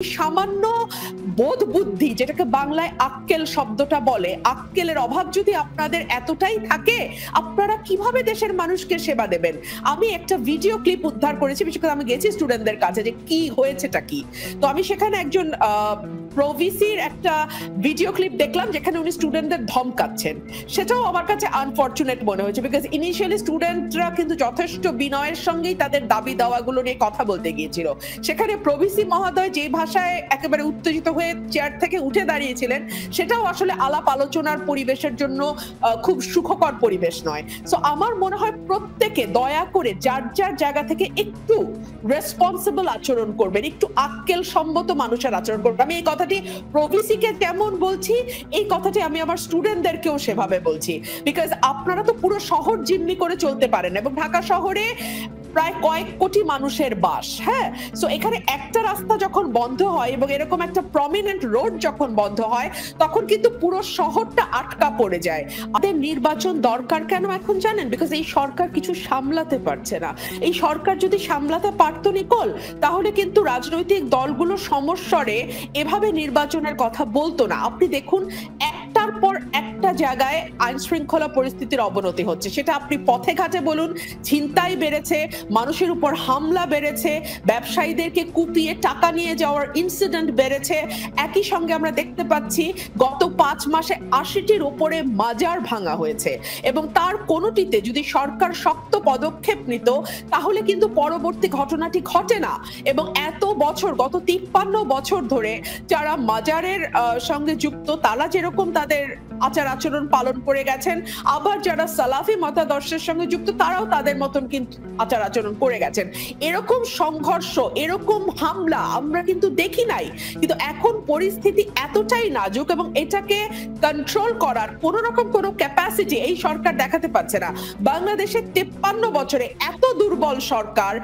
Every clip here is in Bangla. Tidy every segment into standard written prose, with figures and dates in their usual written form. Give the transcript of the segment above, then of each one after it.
সামান্য বোধ বুদ্ধি, যেটাকে বাংলায় আক্কেল শব্দটা বলে, আক্কেলের অভাব যদি আপনাদের এতটাই থাকে, আপনারা কিভাবে দেশের মানুষকে সেবা দেবেন? আমি একটা ভিডিও ক্লিপ উদ্ধার করেছি, বিশেষ করে আমি গেছি স্টুডেন্টদের কাছে যে কি হয়েছেটা কি। তো আমি সেখানে একজন প্রভিসির একটা ভিডিও ক্লিপ দেখলাম যেখানে উনি স্টুডেন্টদের ধমকাচ্ছেন। সেটাও আমার কাছে আনফরচুনেট মনে হয়েছে, বিকজ ইনিশিয়ালি স্টুডেন্টরা কিন্তু যথেষ্ট বিনয়ের সঙ্গেই তাদের দাবি দাওয়াগুলো নিয়ে কথা বলতে গিয়েছিল। সেখানে প্রভিসি মহোদয় যে ভাষায় একেবারে উত্তেজিত হয়ে চেয়ার থেকে উঠে দাঁড়িয়েছিলেন, সেটাও আসলে আলাপ আলোচনার পরিবেশের জন্য খুব সুখকর পরিবেশ নয়। সো আমার মনে হয় প্রত্যেকে দয়া করে যার যার জায়গা থেকে একটু রেসপন্সিবল আচরণ করবেন, একটু আক্কেল সম্মত মানুষের আচরণ করবেন। আমি এই কথাটি প্রভিসিকে কেমন বলছি, এই কথাটি আমি আমার স্টুডেন্টদেরকেও সেভাবে বলছি, বিকজ আপনারা তো পুরো শহর জিম্মি করে চলতে পারেন, এবং ঢাকা শহরে প্রায় কয়েক কোটি মানুষের বাস। হ্যাঁ, সো এখানে একটা রাস্তা যখন বন্ধ হয় এবং এরকম একটা প্রমিনেন্ট রোড যখন বন্ধ হয়, তখন কিন্তু পুরো শহরটা আটকা পড়ে যায়। আমাদের নির্বাচন দরকার কেন এখন জানেন? বিকজ এই সরকার কিছু সামলাতে পারছে না। এই সরকার যদি সামলাতে পারতো নিকোল, তাহলে কিন্তু রাজনৈতিক দলগুলো সমস্বরে এভাবে নির্বাচনের কথা বলতো না। আপনি দেখুন, একটার পর একটা জায়গায় আইন শৃঙ্খলা পরিস্থিতির অবনতি হচ্ছে। সেটা আপনি পথে ঘাটে বলুন, ছিনতাই বেড়েছে, মানুষের উপর হামলা বেড়েছে, ব্যবসায়ীদেরকে কুপিয়ে টাকা নিয়ে যাওয়ার ইনসিডেন্ট বেড়েছে। একই সঙ্গে আমরা দেখতে পাচ্ছি গত 5 মাসে 80টির উপরে মাজার ভাঙা হয়েছে, এবং তার কোনোটিতে যদি সরকার শক্ত পদক্ষেপ নিত, তাহলে কিন্তু পরবর্তী ঘটনাটি ঘটে না। এবং এত বছর, গত 53 বছর ধরে যারা মাজারের সঙ্গে যুক্ত, তারা যেরকম তাদের আচার আচরণ পালন করে গেছেন, আবার যারা সালাফি মতাদর্শের সঙ্গে যুক্ত, তারাও তাদের মতন কিন্তু আচার আচরণ করে গেছেন। এরকম সংঘর্ষ, এরকম হামলা আমরা কিন্তু দেখি নাই। কিন্তু এখন পরিস্থিতি এতটাই নাজুক, এবং এটাকে কন্ট্রোল করার কোন রকম কোনো ক্যাপাসিটি এই সরকার দেখাতে পারছে না। বাংলাদেশে 53 বছরে এত দুর্বল সরকার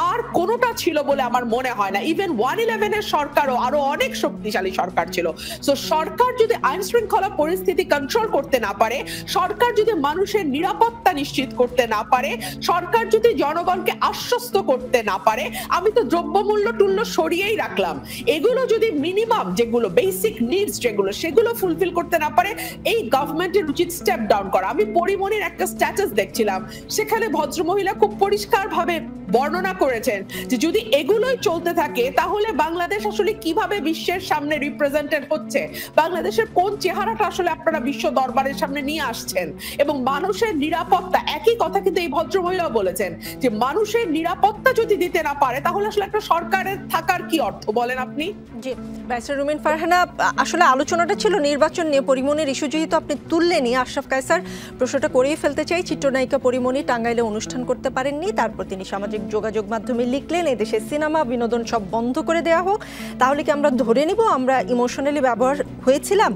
আর কোনোটা ছিল বলে আমার মনে হয় না। ইভেন 111 এর সরকারও আরো অনেক শক্তিশালী সরকার ছিল। সো সরকার যদি আইন শৃঙ্খলা পরিস্থিতি কন্ট্রোল করতে না পারে, সরকার যদি মানুষের নিরাপত্তা নিশ্চিত করতে না পারে, সরকার যদি জনগণকে আশ্বস্ত করতে না পারে, আমি তো দ্রব্যমূল্য টুল্য সরিয়েই রাখলাম, এগুলো যদি মিনিমাম যেগুলো বেসিক নিডস যেগুলো, সেগুলো ফুলফিল করতে না পারে, এই গভর্নমেন্টের উচিত স্টেপ ডাউন করা। আমি পরিমনির একটা স্ট্যাটাস দেখছিলাম, সেখানে ভদ্রমহিলা খুব পরিষ্কার ভাবে বর্ণনা করেছেন যে যদি এগুলোই চলতে থাকে, তাহলে বাংলাদেশ আসলে কিভাবে বিশ্বের সামনে রিপ্রেজেন্টেড হচ্ছে, বাংলাদেশের কোন চেহারাটা আসলে আপনারা বিশ্ব দরবারের সামনে নিয়ে আসছেন। এবং মানুষের নিরাপত্তা, একই কথা কিন্তু এই ভদ্রমহিলাও বলেছেন যে মানুষের নিরাপত্তা যদি দিতে না পারে, তাহলে আসলে একটা সরকারের থাকার কি অর্থ বলেন আপনি? জি, ব্যারিস্টার রুমিন ফারহানা, আসলে আলোচনাটা ছিল নির্বাচন নিয়ে। পরিমনির ইস্যু যেহেতু আপনি তুললেনই, আশরাফ কায়সার প্রশ্নটা করেই ফেলতে চাই। চিত্রনায়িকা পরিমনি টাঙ্গাইলে অনুষ্ঠান করতে পারেননি, তারপর তিনি সামাজিক যোগাযোগ মাধ্যমে লিখলেন এদেশে সিনেমা বিনোদন সব বন্ধ করে দেওয়া হোক। তাহলে কি আমরা ধরে নিব আমরা ইমোশনালি ব্যবহার হয়েছিলাম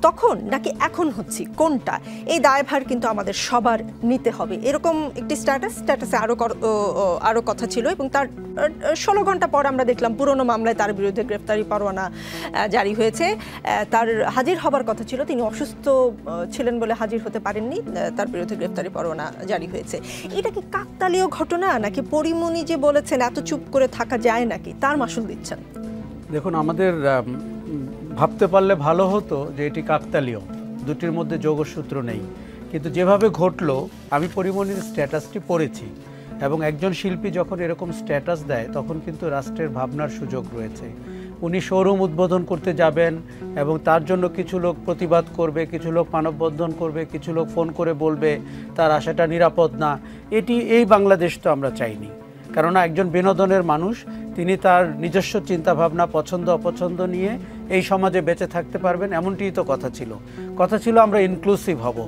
তখন, নাকি এখন হচ্ছি, কোনটা? এই দায়ভার কিন্তু আমাদের সবার নিতে হবে। এরকম একটি স্ট্যাটাসে আরও কথা ছিল, এবং তার 16 ঘন্টা পর আমরা দেখলাম পুরনো মামলায় তার বিরুদ্ধে গ্রেফতারি পরোয়ানা জারি হয়েছে। তার হাজির হবার কথা ছিল, তিনি অসুস্থ ছিলেন বলে হাজির হতে পারেননি, তার বিরুদ্ধে গ্রেফতারি পরোয়ানা জারি হয়েছে। এটা কি কাকতালীয় ঘটনা, নাকি পরিমনি যে বলেছেন এত চুপ করে থাকা যায় নাকি, তার মাসুল দিচ্ছেন? দেখুন, আমাদের ভাবতে পারলে ভালো হতো যে এটি কাকতালীয়, দুটির মধ্যে যোগসূত্র নেই। কিন্তু যেভাবে ঘটলো, আমি পরিমনির স্ট্যাটাসটি পড়েছি, এবং একজন শিল্পী যখন এরকম স্ট্যাটাস দেয়, তখন কিন্তু রাষ্ট্রের ভাবনার সুযোগ রয়েছে। উনি শোরুম উদ্বোধন করতে যাবেন, এবং তার জন্য কিছু লোক প্রতিবাদ করবে, কিছু লোক মানববন্ধন করবে, কিছু লোক ফোন করে বলবে তার আশাটা নিরাপদ না। এই বাংলাদেশ তো আমরা চাইনি। কেননা একজন বিনোদনের মানুষ, তিনি তার নিজস্ব চিন্তাভাবনা, পছন্দ অপছন্দ নিয়ে এই সমাজে বেঁচে থাকতে পারবেন, এমনটিই তো কথা ছিল আমরা ইনক্লুসিভ হব,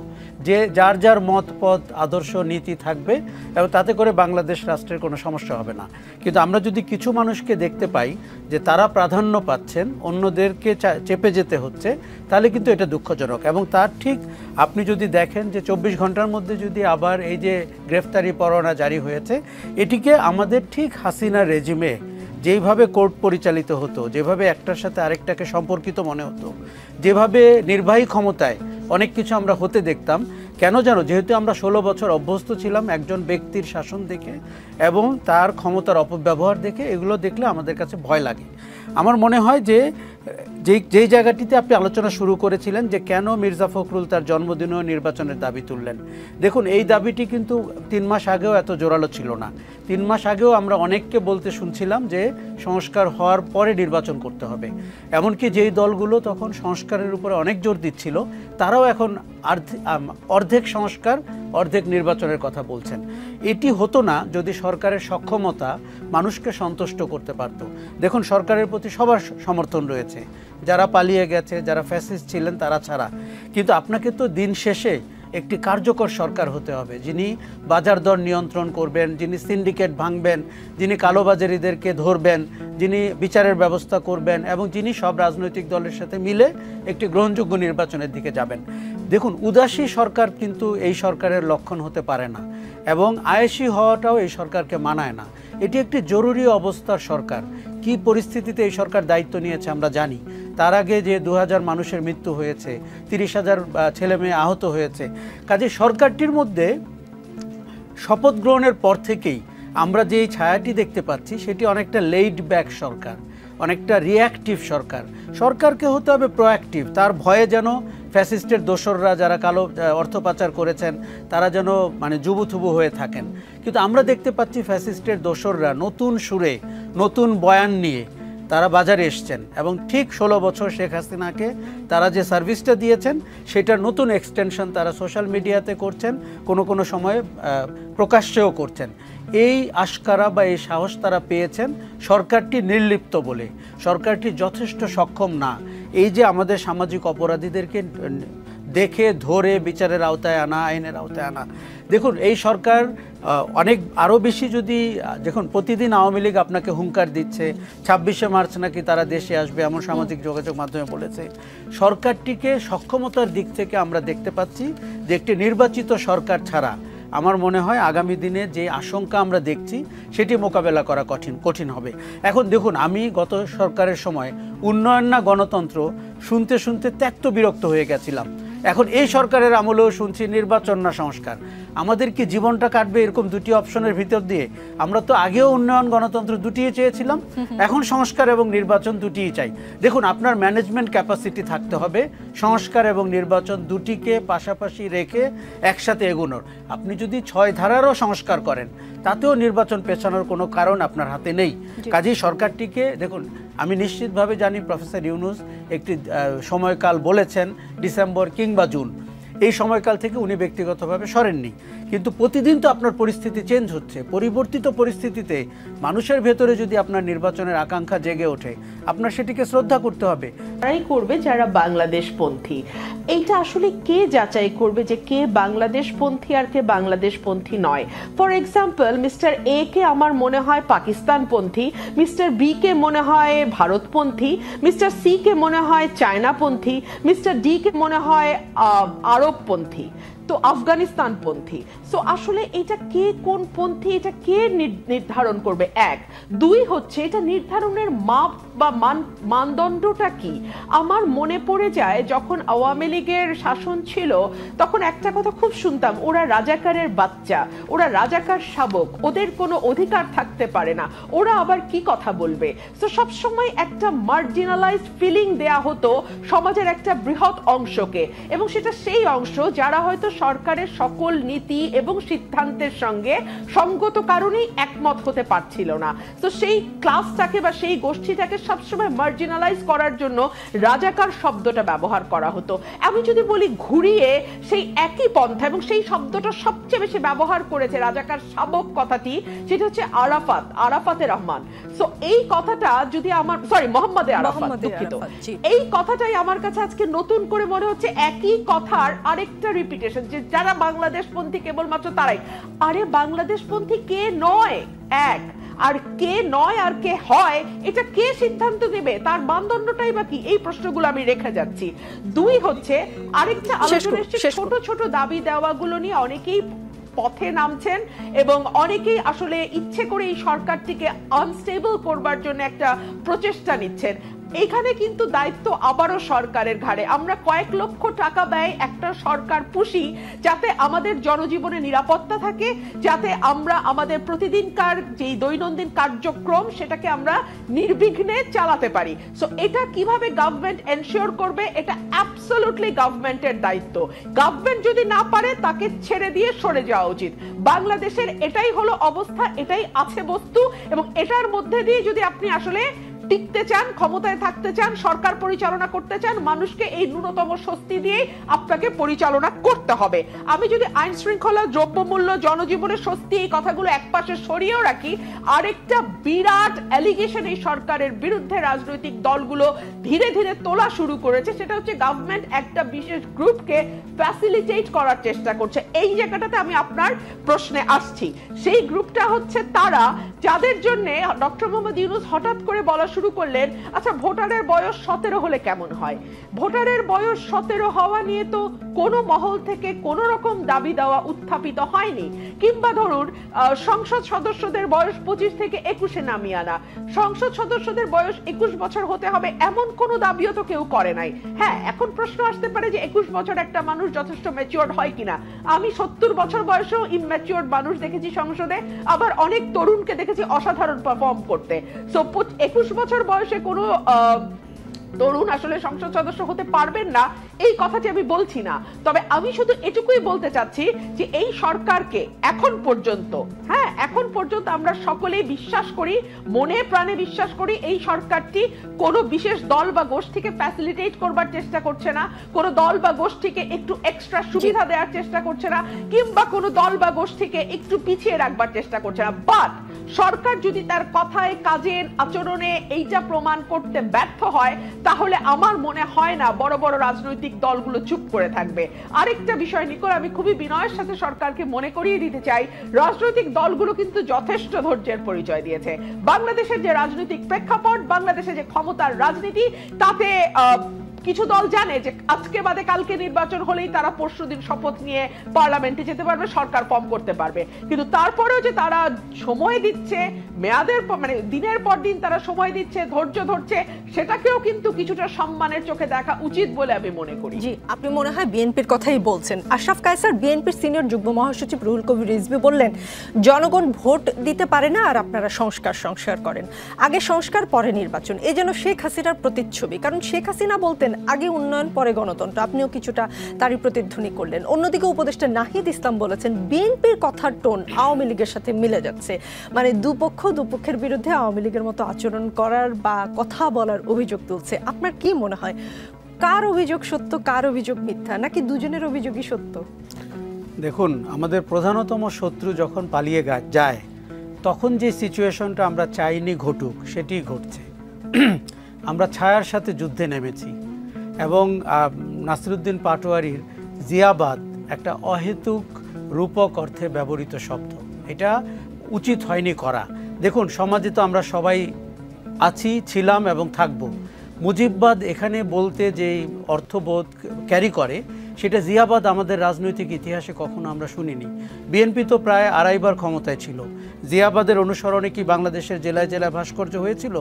যে যার যার মত পথ আদর্শ নীতি থাকবে, এবং তাতে করে বাংলাদেশ রাষ্ট্রের কোনো সমস্যা হবে না। কিন্তু আমরা যদি কিছু মানুষকে দেখতে পাই যে তারা প্রাধান্য পাচ্ছেন, অন্যদেরকে চেপে যেতে হচ্ছে, তাহলে কিন্তু এটা দুঃখজনক। এবং তার ঠিক আপনি যদি দেখেন যে 24 ঘন্টার মধ্যে যদি আবার এই যে গ্রেফতারি পরোয়ানা জারি হয়েছে, এটিকে আমাদের ঠিক হাসিনা রেজিমে যেভাবে কোর্ট পরিচালিত হতো, যেভাবে একটার সাথে আরেকটাকে সম্পর্কিত মনে হতো, যেভাবে নির্বাহী ক্ষমতায় অনেক কিছু আমরা হতে দেখতাম, কেন জানো? যেহেতু আমরা 16 বছর অভ্যস্ত ছিলাম একজন ব্যক্তির শাসন দেখে এবং তার ক্ষমতার অপব্যবহার দেখে, এগুলো দেখলে আমাদের কাছে ভয় লাগে। আমার মনে হয় যে যেই জায়গাটিতে আপনি আলোচনা শুরু করেছিলেন যে কেন মির্জা ফখরুল তার জন্মদিনেও নির্বাচনের দাবি তুললেন, দেখুন এই দাবিটি কিন্তু 3 মাস আগেও এত জোরালো ছিল না। 3 মাস আগেও আমরা অনেককে বলতে শুনছিলাম যে সংস্কার হওয়ার পরে নির্বাচন করতে হবে। এমনকি যেই দলগুলো তখন সংস্কারের উপরে অনেক জোর দিচ্ছিল তারাও এখন অর্ধেক সংস্কার অর্ধেক নির্বাচনের কথা বলছেন। এটি হতো না যদি সরকারের সক্ষমতা মানুষকে সন্তুষ্ট করতে পারত। দেখুন সরকারের প্রতি সবার সমর্থন রয়েছে, যারা পালিয়ে গেছে, যারা ফ্যাসিস্ট ছিলেন তারা ছাড়া। কিন্তু আপনাকে তো দিন শেষে একটি কার্যকর সরকার হতে হবে, যিনি বাজার দর নিয়ন্ত্রণ করবেন, যিনি সিন্ডিকেট ভাঙবেন, যিনি কালোবাজারিদেরকে ধরবেন, যিনি বিচারের ব্যবস্থা করবেন এবং যিনি সব রাজনৈতিক দলের সাথে মিলে একটি গ্রহণযোগ্য নির্বাচনের দিকে যাবেন। দেখুন উদাসী সরকার কিন্তু এই সরকারের লক্ষণ হতে পারে না এবং আয়েশি হওয়াটাও এই সরকারকে মানায় না। এটি একটি জরুরি অবস্থার সরকার। কি পরিস্থিতিতে এই সরকার দায়িত্ব নিয়েছে আমরা জানি। তার আগে যে 2000 মানুষের মৃত্যু হয়েছে, 30,000 ছেলে মেয়ে আহত হয়েছে। কাজে সরকারটির মধ্যে শপথ গ্রহণের পর থেকেই আমরা যে ছায়াটি দেখতে পাচ্ছি সেটি অনেকটা লেইড ব্যাক সরকার, অনেকটা রিঅ্যাক্টিভ সরকার। সরকারকে হতে হবে প্রোঅ্যাক্টিভ। তার ভয়ে যেন ফ্যাসিস্টের দোসররা যারা কালো অর্থ পাচার করেছেন তারা যেন জুবুথুবু হয়ে থাকেন। কিন্তু আমরা দেখতে পাচ্ছি ফ্যাসিস্টের দোসররা নতুন সুরে নতুন বয়ান নিয়ে তারা বাজারে এসছেন এবং ঠিক 16 বছর শেখ হাসিনাকে তারা যে সার্ভিসটা দিয়েছেন সেটার নতুন এক্সটেনশন তারা সোশ্যাল মিডিয়াতে করছেন, কোনো সময়ে প্রকাশ্যেও করছেন। এই আশকারা বা এই সাহস তারা পেয়েছেন সরকারটি নির্লিপ্ত বলে। সরকারটি যথেষ্ট সক্ষম না এই যে আমাদের সামাজিক অপরাধীদেরকে দেখে ধরে বিচারের আওতায় আনা, আইনের আওতায় আনা। দেখুন এই সরকার অনেক আরও বেশি যদি দেখুন প্রতিদিন আওয়ামী লীগ আপনাকে হুঙ্কার দিচ্ছে 26শে মার্চ নাকি তারা দেশে আসবে, এমন সামাজিক যোগাযোগ মাধ্যমে বলেছে। সরকারটিকে সক্ষমতার দিক থেকে আমরা দেখতে পাচ্ছি যে একটি নির্বাচিত সরকার ছাড়া আমার মনে হয় আগামী দিনে যে আশঙ্কা আমরা দেখছি সেটি মোকাবেলা করা কঠিন হবে। এখন দেখুন আমি গত সরকারের সময় উন্নয়ন না গণতন্ত্র শুনতে শুনতে ত্যক্ত বিরক্ত হয়ে গেছিলাম। এখন এই সরকারের আমলেও শুনছি নির্বাচন না সংস্কার। আমাদের কি জীবনটা কাটবে এরকম দুটি অপশনের ভিতর দিয়ে? আমরা তো আগেও উন্নয়ন গণতন্ত্র দুটিই চেয়েছিলাম, এখন সংস্কার এবং নির্বাচন দুটিই চাই। দেখুন আপনার ম্যানেজমেন্ট ক্যাপাসিটি থাকতে হবে সংস্কার এবং নির্বাচন দুটিকে পাশাপাশি রেখে একসাথে এগোনোর। আপনি যদি 6 ধারারও সংস্কার করেন তাতেও নির্বাচন পেছানোর কোনো কারণ আপনার হাতে নেই। কাজেই সরকারটিকে দেখুন আমি নিশ্চিতভাবে জানি প্রফেসর ইউনূস একটি সময়কাল বলেছেন ডিসেম্বর কিংবা জুন, এই সময়কাল থেকে উনি ব্যক্তিগতভাবে সরেননি। কিন্তু প্রতিদিন তো আপনার পরিস্থিতি চেঞ্জ হচ্ছে। পরিবর্তিত পরিস্থিতিতে মানুষের ভেতরে যদি আপনার নির্বাচনের আকাঙ্ক্ষা জেগে ওঠে আপনার সেটিকে শ্রদ্ধা করতে হবে। যারাই করবে যারা বাংলাদেশপন্থী, এইটা আসলে কে যাচাই করবে যে কে বাংলাদেশপন্থী আর কে বাংলাদেশপন্থী নয়? ফর এক্সাম্পল মিস্টার এ কে আমার মনে হয় পাকিস্তানপন্থী, মিস্টার বি কে মনে হয় ভারতপন্থী, মিস্টার সি কে মনে হয় চায়নাপন্থী, মিস্টার ডি কে মনে হয় আরবপন্থী, তো আফগানিস্তানপন্থী। সো আসলে এটা কে কোন পন্থী এটা কে নির্ধারণ করবে? 1 2 হচ্ছে এটা নির্ধারণের মাপ বা মানদণ্ডটা কি? আমার মনে পড়ে যায় যখন আওয়ামী লীগের শাসন ছিল তখন একটা কথা খুব শুনতাম, ওরা রাজাকারের বাচ্চা, ওরা রাজাকার শাবক, ওদের কোনো অধিকার থাকতে পারে না, ওরা আবার কি কথা বলবে। সো সবসময় একটা মার্জিনালাইজড ফিলিং দেয়া হতো সমাজের একটা বৃহৎ অংশকে, এবং সেটা সেই অংশ যারা হয়তো সরকারের সকল নীতি এবং সিদ্ধান্তের সঙ্গে সঙ্গত কারণেই একমত হতে পারছিল না। তো সেই ক্লাসটাকে বা সেই গোষ্ঠীটাকে সবসময় মার্জিনালাইজ করার জন্য রাজাকার শব্দটা ব্যবহার করা হতো। আমি যদি বলি ঘুরিয়ে সেই একই পন্থা, এবং সেই শব্দটা সবচেয়ে বেশি ব্যবহার করেছে রাজাকার শাবক কথাটি, সেটা হচ্ছে আরাফাতে রহমান। সো এই কথাটা যদি আমার মোহাম্মদে আরাফাত, দুঃখিত, এই কথাটাই আমার কাছে আজকে নতুন করে মনে হচ্ছে একই কথার আরেকটা রিপিটেশন, যে যারা বাংলাদেশপন্থী কেবলমাত্র তারাই। আরে বাংলাদেশপন্থী কে নয়? 1 আর কে নয় আর কে হয় এটা কে সিদ্ধান্ত নেবে? তার মানদণ্ডটাই বা কি? এই প্রশ্নগুলো আমি রেখে যাচ্ছি। 2 হচ্ছে আরেকটা আলোচনা, ছোট ছোট দাবি দেওয়াগুলো নিয়ে অনেকেই পথে নামছেন এবং অনেকেই আসলে ইচ্ছে করে এই সরকারটিকে আনস্টেবল করবার জন্য একটা প্রচেষ্টা নিচ্ছেন। এইখানে কিন্তু দায়িত্ব আবারও সরকারের ঘাড়ে। আমরা কয়েক লক্ষ টাকা ব্যয় একটা সরকার পুষি যাতে আমাদের জনজীবনে নিরাপত্তা থাকে, যাতে আমরা আমাদের প্রতিদিনকার যেই দৈনন্দিন কার্যক্রম সেটাকে আমরা নির্বিঘ্নে চালাতে পারি। সো এটা কিভাবে গভর্নমেন্ট এনশিওর করবে, এটা অ্যাবসলিউটলি গভর্নমেন্টের দায়িত্ব। গভর্নমেন্ট যদি না পারে তাকে ছেড়ে দিয়ে সরে যাওয়া উচিত। বাংলাদেশের এটাই হলো অবস্থা, এটাই আছে বস্তু, এবং এটার মধ্যে দিয়ে যদি আপনি আসলে টিকতে চান, ক্ষমতায় থাকতে চান, সরকার পরিচালনা করতে চান, মানুষকে এই ন্যূনতম স্বস্তি দিয়ে আপনাকে পরিচালনা করতে হবে। আমি যদি আইন শৃঙ্খলা, দ্রব্যমূল্য, জনজীবনের স্বস্তি এই কথাগুলো একপাশে সরিয়েও রাখি, আরেকটা বিরাট অ্যালিগেশন এই সরকারের বিরুদ্ধে রাজনৈতিক দলগুলো ধীরে ধীরে তোলা শুরু করেছে, সেটা হচ্ছে গভর্নমেন্ট একটা বিশেষ গ্রুপকে ফ্যাসিলিটেট করার চেষ্টা করছে। এই জায়গাটাতে আমি আপনার প্রশ্নে আসছি। সেই গ্রুপটা হচ্ছে তারা যাদের জন্য ডক্টর মোহাম্মদ ইউনূস হঠাৎ করে বলা শুরু করলেন, আচ্ছা ভোটারের বয়স 17 হলে কেমন হয়? ভোটারের বয়স 17 হওয়া নিয়ে তো কোনো মহল থেকে কোনো রকম দাবি দেওয়া উত্থাপিত হয়নি। কিংবা ধরুন সংসদ সদস্যদের বয়স 25 থেকে 21-এ নামিয়ে আনা, সংসদ সদস্যদের বয়স 21 বছর হতে হবে এমন কোনো দাবিও তো কেউ করে নাই। হ্যাঁ, এখন প্রশ্ন আসতে পারে যে 21 বছর একটা মানুষ যথেষ্ট ম্যাচিওরড হয় কিনা। আমি 70 বছর বয়সেও ইম্যাচিওরড মানুষ দেখেছি সংসদে, আবার অনেক তরুণকে দেখেছি অসাধারণ পারফর্ম করতে। সো 21 বছর বয়সে কোনো তরুণ আসলে সংসদ সদস্য হতে পারবেন না এই কথাটি আমি বলছি না। তবে আমি শুধু এটুকুই বলতে চাচ্ছি যে এই সরকারকে এখন পর্যন্ত, হ্যাঁ এখন পর্যন্ত আমরা সকলেই বিশ্বাস করি, মনে প্রাণে বিশ্বাস করি, এই সরকারটি কোনো বিশেষ দল বা গোষ্ঠীকে ফ্যাসিলিটেট করবার চেষ্টা করছে না, কোনো দল বা গোষ্ঠীকে একটু এক্সট্রা সুবিধা দেওয়ার চেষ্টা করছে না, কিংবা কোনো দল বা গোষ্ঠীকে একটু পিছিয়ে রাখবার চেষ্টা করছে না। বাট সরকার যদি তার কথায়, কাজে, আচরণে এইটা প্রমাণ করতে ব্যর্থ হয়, তাহলে আমার মনে হয় না বড় বড় রাজনৈতিক দলগুলো চুপ করে থাকবে। আরেকটা বিষয় নিকোল, আমি খুবই বিনয়ের সাথে সরকারকে মনে করিয়ে দিতে চাই, রাজনৈতিক দলগুলো কিন্তু যথেষ্ট ধৈর্যের পরিচয় দিয়েছে। বাংলাদেশের যে রাজনৈতিক প্রেক্ষাপট, বাংলাদেশের যে ক্ষমতার রাজনীতি, তাতে কিছু দল জানে যে আজকে বাদে কালকে নির্বাচন হলেই তারা পরশুদিন শপথ নিয়ে পার্লামেন্টে যেতে পারবে, সরকার ফর্ম করতে পারবে। কিন্তু তারপরেও যে তারা সময় দিচ্ছে, মেয়াদের মানে দিনের পর দিন তারা সময় দিচ্ছে, ধৈর্য ধরছে, সেটাকেও কিন্তু কিছুটা সম্মানের চোখে দেখা উচিত বলে আমি মনে করি। জি, আপনি মনে হয় বিএনপির কথাই বলছেন। আশরাফ কায়সার, বিএনপির সিনিয়র যুগ্ম মহাসচিব রুহুল কবির রিজভী বললেন, জনগণ ভোট দিতে পারে না আর আপনারা সংস্কার করেন, আগে সংস্কার পরে নির্বাচন। এই যেন শেখ হাসিনার প্রতিচ্ছবি। কারণ শেখ হাসিনা বলতেন আগে উন্নয়ন পরে গণতন্ত্র, আপনিও কিছুটা তারই প্রতিধ্বনি করলেন। অন্যদিকে উপদেষ্টা নাহিদ ইসলাম বলেছেন, বিএনপির কথার টোন আওয়ামী লীগের সাথে মিলে যাচ্ছে, মানে দুপক্ষের বিরুদ্ধে আওয়ামী লীগের মতো আচরণ করার বা কথা বলার অভিযোগ তুলছে। আপনার কি মনে হয়, কার অভিযোগ সত্য, কার অভিযোগ মিথ্যা, নাকি দুজনের অভিযোগই সত্য? দেখুন, আমাদের প্রধানতম শত্রু যখন পালিয়ে যায়, তখন যে সিচুয়েশনটা আমরা চাইনি ঘটুক সেটি ঘটছে। আমরা ছায়ার সাথে যুদ্ধে নেমেছি, এবং নাসিরুদ্দিন পাটোয়ারির জিয়াবাদ একটা অহেতুক রূপক অর্থে ব্যবহৃত শব্দ, এটা উচিত হয়নি করা। দেখুন, সমাজে তো আমরা সবাই আছি, ছিলাম এবং থাকব। মুজিববাদ এখানে বলতে যে অর্থবোধ ক্যারি করে, সেটা জিয়াবাদ আমাদের রাজনৈতিক ইতিহাসে কখনো আমরা শুনিনি। বিএনপি তো প্রায় 2.5 বার ক্ষমতায় ছিল। জিয়াবাদের অনুসরণে কি বাংলাদেশের জেলায় জেলায় ভাস্কর্য হয়েছিল?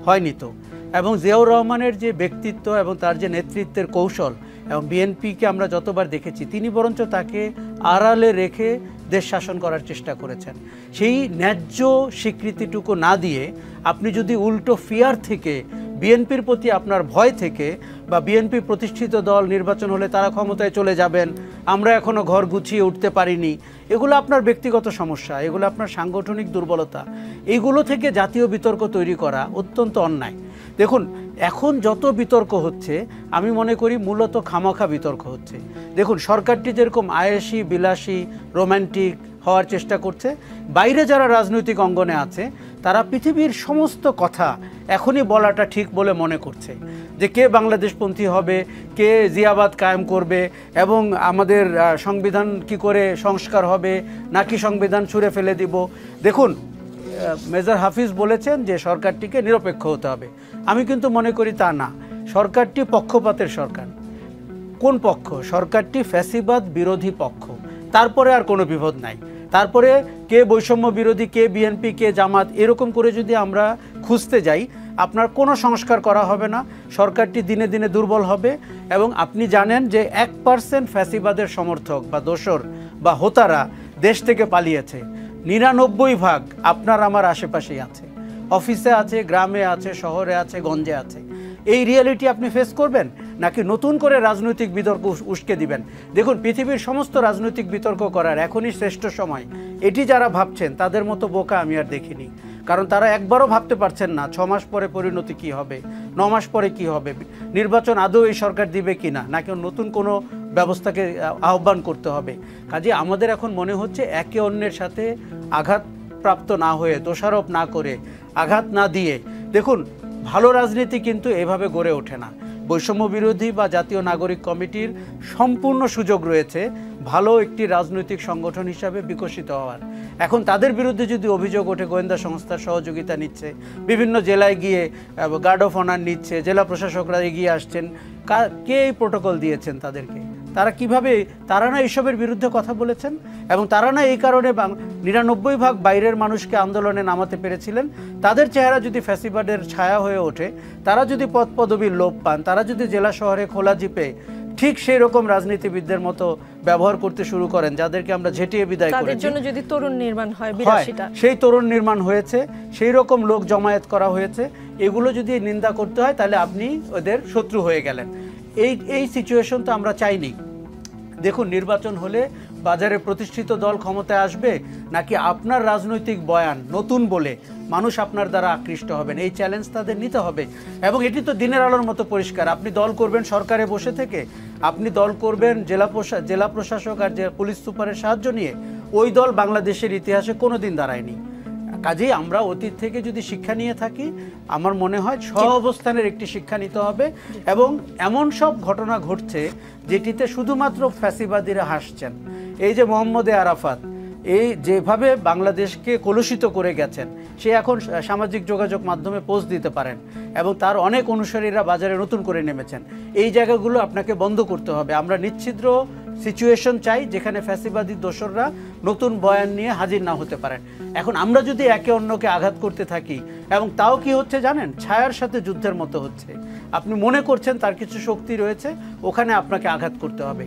হয়নি তো। এবং জিয়াউর রহমানের যে ব্যক্তিত্ব এবং তার যে নেতৃত্বের কৌশল, এবং বিএনপিকে আমরা যতবার দেখেছি, তিনি বরঞ্চ তাকে আড়ালে রেখে দেশ শাসন করার চেষ্টা করেছেন। সেই ন্যায্য স্বীকৃতিটুকু না দিয়ে আপনি যদি উল্টো ফিয়ার থেকে, বিএনপির প্রতি আপনার ভয় থেকে, বা বিএনপি প্রতিষ্ঠিত দল, নির্বাচন হলে তারা ক্ষমতায় চলে যাবেন, আমরা এখনও ঘর গুছিয়ে উঠতে পারিনি, এগুলো আপনার ব্যক্তিগত সমস্যা, এগুলো আপনার সাংগঠনিক দুর্বলতা, এগুলো থেকে জাতীয় বিতর্ক তৈরি করা অত্যন্ত অন্যায়। দেখুন, এখন যত বিতর্ক হচ্ছে, আমি মনে করি মূলত খামাখা বিতর্ক হচ্ছে। দেখুন, সরকারটি যেরকম আয়েশি, বিলাসী, রোম্যান্টিক হওয়ার চেষ্টা করছে, বাইরে যারা রাজনৈতিক অঙ্গনে আছে তারা পৃথিবীর সমস্ত কথা এখনই বলাটা ঠিক বলে মনে করছে, যে কে বাংলাদেশপন্থী হবে, কে জিয়াবাদ কায়েম করবে, এবং আমাদের সংবিধান কি করে সংস্কার হবে, নাকি সংবিধান ছুঁড়ে ফেলে দিব। দেখুন, মেজর হাফিজ বলেছেন যে সরকারটিকে নিরপেক্ষ হতে হবে। আমি কিন্তু মনে করি তা না। সরকারটি পক্ষপাতের সরকার। কোন পক্ষ? সরকারটি ফ্যাসিবাদ বিরোধী পক্ষ। তারপরে আর কোনো বিভেদ নাই। তারপরে কে বৈষম্য বিরোধী, কে বিএনপি, কে জামাত, এরকম করে যদি আমরা খুঁজতে যাই, আপনার কোনো সংস্কার করা হবে না, সরকারটি দিনে দিনে দুর্বল হবে। এবং আপনি জানেন যে 1% ফ্যাসিবাদের সমর্থক বা দোসর বা হোতারা দেশ থেকে পালিয়েছে, 99% আপনার আমার আশেপাশেই আছে, অফিসে আছে, গ্রামে আছে, শহরে আছে, গঞ্জে আছে। এই রিয়েলিটি আপনি ফেস করবেন নাকি নতুন করে রাজনৈতিক বিতর্ক উস্কে দিবেন? দেখুন, পৃথিবীর সমস্ত রাজনৈতিক বিতর্ক করার এখনই শ্রেষ্ঠ সময়। এটি যারা ভাবছেন তাদের মতো বোকা আমি আর দেখিনি, কারণ তারা একবারও ভাবতে পারছেন না 6 মাস পরে পরিণতি কি হবে, 9 মাস পরে কি হবে, নির্বাচন আদৌ এই সরকার দিবে কিনা, নাকি নতুন কোনো ব্যবস্থাকে আহ্বান করতে হবে। কাজে আমাদের এখন মনে হচ্ছে একে অন্যের সাথে আঘাতপ্রাপ্ত না হয়ে, দোষারোপ না করে, আঘাত না দিয়ে, দেখুন ভালো রাজনীতি কিন্তু এভাবে গড়ে ওঠে না। বৈষম্য বিরোধী বা জাতীয় নাগরিক কমিটির সম্পূর্ণ সুযোগ রয়েছে ভালো একটি রাজনৈতিক সংগঠন হিসাবে বিকশিত হওয়ার। এখন তাদের বিরুদ্ধে যদি অভিযোগ ওঠে গোয়েন্দা সংস্থার সহযোগিতা নিচ্ছে, বিভিন্ন জেলায় গিয়ে গার্ড অফ অনার নিচ্ছে, জেলা প্রশাসকরা এগিয়ে আসছেন, কে এই প্রোটোকল দিয়েছেন তাদেরকে? তারা কিভাবে, তারা না এইসবের বিরুদ্ধে কথা বলেছেন? এবং তারা না এই কারণে 99% বাইরের মানুষকে আন্দোলনে নামাতে পেরেছিলেন? তাদের চেহারা যদি ফ্যাসিবাদের ছায়া হয়ে ওঠে, তারা যদি পদ পদবীর লোভ পান, তারা যদি জেলা শহরে খোলা জিপে ঠিক সেই রকম রাজনীতিবিদদের মতো ব্যবহার করতে শুরু করেন যাদেরকে আমরা ঝেঁটিয়ে বিদায় করেছি, তাদের জন্য যদি তরুণ নির্মাণ হয় 82টা, সেই তরুণ নির্মাণ হয়েছে, সেই রকম লোক জমায়েত করা হয়েছে, এগুলো যদি নিন্দা করতে হয় তাহলে আপনি ওদের শত্রু হয়ে গেলেন। এই সিচুয়েশন তো আমরা চাইনি। দেখুন, নির্বাচন হলে বাজারে প্রতিষ্ঠিত দল ক্ষমতায় আসবে, নাকি আপনার রাজনৈতিক বয়ান নতুন বলে মানুষ আপনার দ্বারা আকৃষ্ট হবেন, এই চ্যালেঞ্জ তাদের নিতে হবে। এবং এটি তো দিনের আলোর মতো পরিষ্কার। আপনি দল করবেন সরকারে বসে থেকে, আপনি দল করবেন জেলা প্রশাসক আর পুলিশ সুপারের সাহায্য নিয়ে, ওই দল বাংলাদেশের ইতিহাসে কোনোদিন দাঁড়ায়নি। কাজেই আমরা অতীত থেকে যদি শিক্ষা নিয়ে থাকি, আমার মনে হয় সহাবস্থানের একটি শিক্ষা নিতে হবে। এবং এমন সব ঘটনা ঘটছে যেটিতে শুধুমাত্র ফ্যাসিবাদীরা হাসছেন। এই যে মোহাম্মদ আরাফাত, এই যেভাবে বাংলাদেশকে কলুষিত করে গেছেন, সে এখন সামাজিক যোগাযোগ মাধ্যমে পোস্ট দিতে পারেন এবং তার অনেক অনুসারীরা বাজারে নতুন করে নেমেছেন। এই জায়গাগুলো আপনাকে বন্ধ করতে হবে। আমরা নিচ্ছিদ্র সিচুয়েশন চাই যেখানে ফ্যাসিবাদী দোসররা নতুন বয়ান নিয়ে হাজির না হতে পারেন। এখন আমরা যদি একে অন্যকে আঘাত করতে থাকি, এবং তাও কি হচ্ছে জানেন, ছায়ার সাথে যুদ্ধের মতো হচ্ছে। আপনি মনে করছেন তার কিছু শক্তি রয়েছে, ওখানে আপনাকে আঘাত করতে হবে।